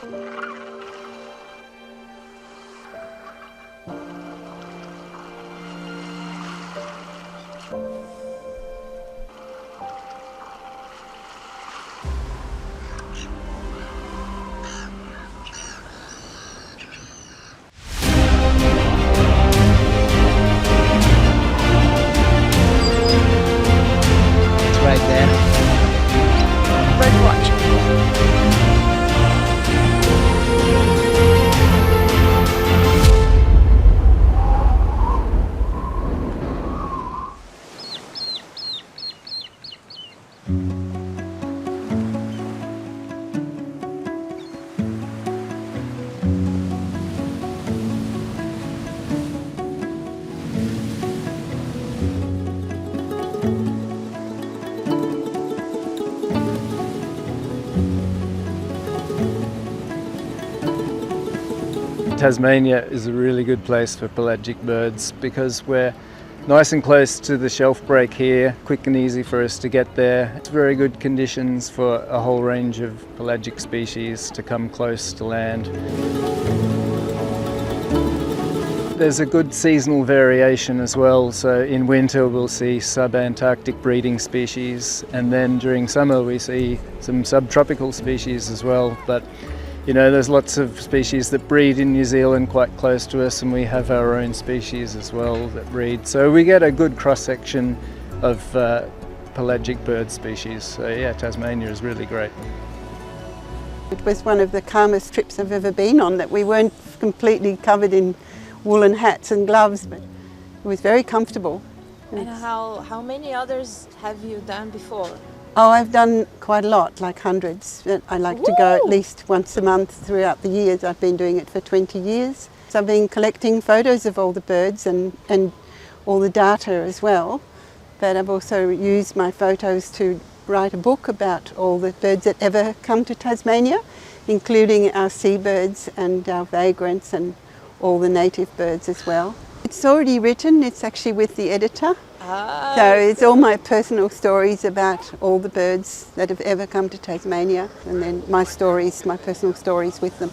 Right there. Bird watching. Tasmania is a really good place for pelagic birds because we're nice and close to the shelf break here, quick and easy for us to get there. It's very good conditions for a whole range of pelagic species to come close to land. There's a good seasonal variation as well, so in winter we'll see sub-Antarctic breeding species, and then during summer we see some subtropical species as well. But you know, there's lots of species that breed in New Zealand quite close to us, and we have our own species as well that breed. So we get a good cross-section of pelagic bird species. So yeah, Tasmania is really great. It was one of the calmest trips I've ever been on, that we weren't completely covered in woolen hats and gloves, but it was very comfortable. And how many others have you done before? Oh, I've done quite a lot, like hundreds. I like to go at least once a month throughout the years. I've been doing it for 20 years. So I've been collecting photos of all the birds and all the data as well. But I've also used my photos to write a book about all the birds that ever come to Tasmania, including our seabirds and our vagrants and all the native birds as well. It's already written, it's actually with the editor. So it's all my personal stories about all the birds that have ever come to Tasmania, and then my stories, my personal stories with them.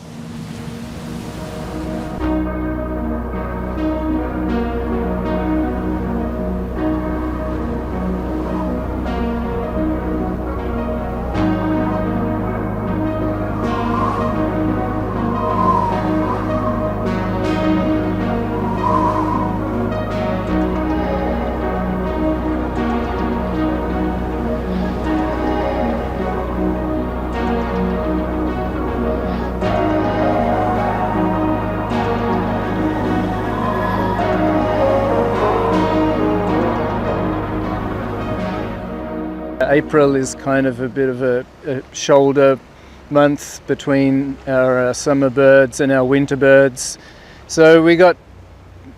April is kind of a bit of a shoulder month between our summer birds and our winter birds. So we got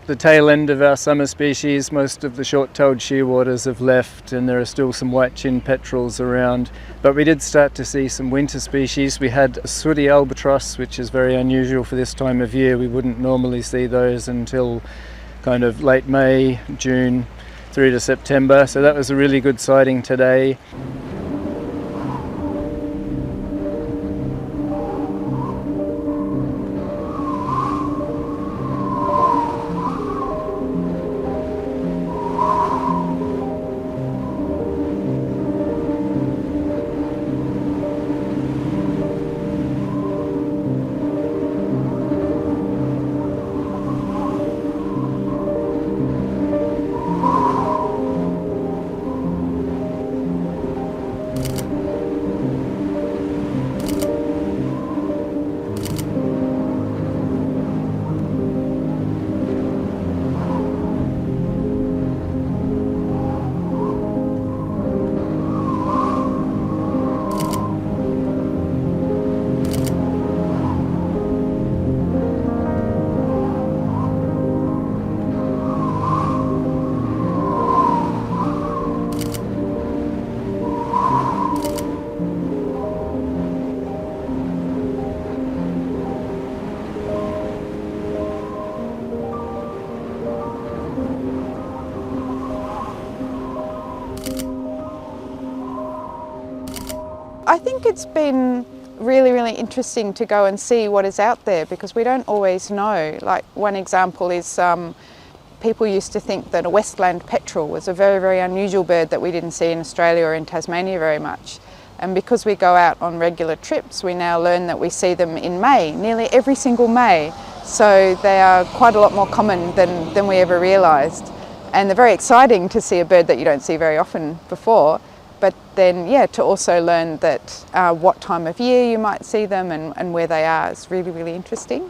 the tail end of our summer species. Most of the short-tailed shearwaters have left, and there are still some white-chinned petrels around. But we did start to see some winter species. We had a sooty albatross, which is very unusual for this time of year. We wouldn't normally see those until kind of late May, June, through to September, so that was a really good sighting today. I think it's been really, really interesting to go and see what is out there, because we don't always know. Like one example is people used to think that a Westland petrel was a very, very unusual bird that we didn't see in Australia or in Tasmania very much. And because we go out on regular trips, we now learn that we see them in May, nearly every single May. So they are quite a lot more common than we ever realised. And they're very exciting to see a bird that you don't see very often before. But then, yeah, to also learn that what time of year you might see them and where they are is really, really interesting.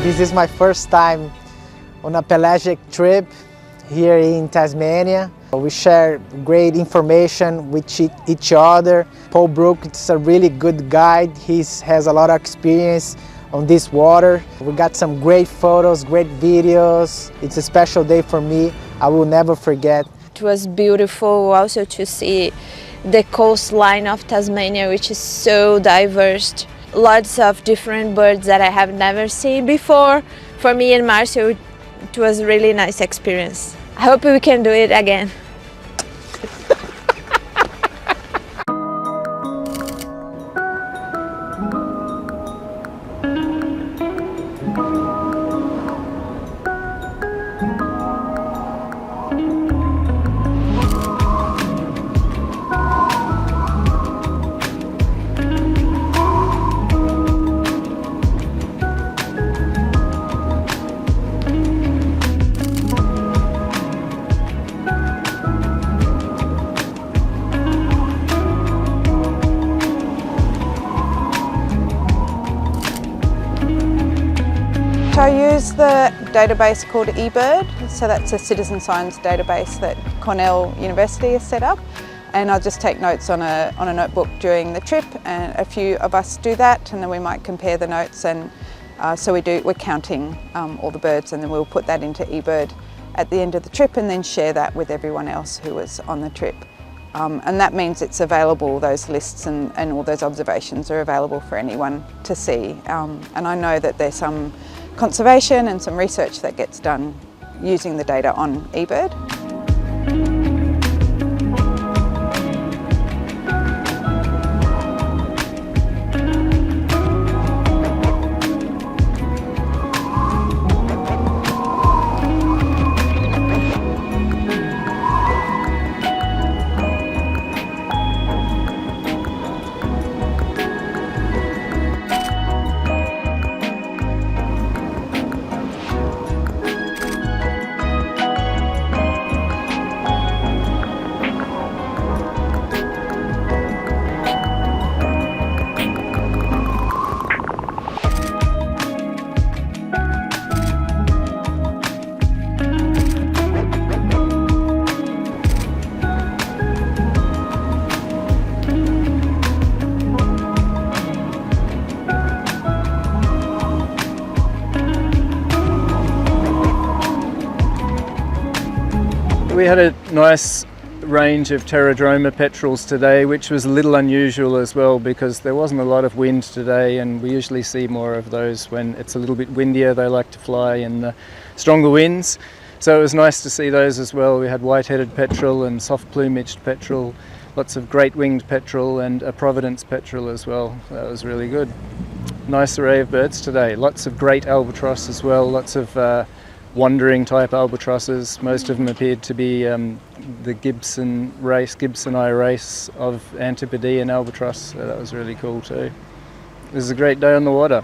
This is my first time on a pelagic trip here in Tasmania. We share great information with each other. Paul Brook is a really good guide. He has a lot of experience on this water. We got some great photos, great videos. It's a special day for me. I will never forget. It was beautiful also to see the coastline of Tasmania, which is so diverse. Lots of different birds that I have never seen before. For me and Marcio, it was a really nice experience. I hope we can do it again. I use the database called eBird, so that's a citizen science database that Cornell University has set up, and I'll just take notes on a notebook during the trip, and a few of us do that, and then we might compare the notes, and so we're counting all the birds, and then we'll put that into eBird at the end of the trip and then share that with everyone else who was on the trip. And that means it's available, those lists and all those observations are available for anyone to see. And I know that there's some conservation and some research that gets done using the data on eBird. We had a nice range of Pterodroma petrels today, which was a little unusual as well because there wasn't a lot of wind today, and we usually see more of those when it's a little bit windier. They like to fly in the stronger winds. So it was nice to see those as well. We had white-headed petrel and soft-plumaged petrel, lots of great-winged petrel and a Providence petrel as well. That was really good. Nice array of birds today. Lots of great albatross as well, lots of wandering type albatrosses. Most of them appeared to be the Gibsoni race of Antipodean albatross, so that was really cool too. It was a great day on the water.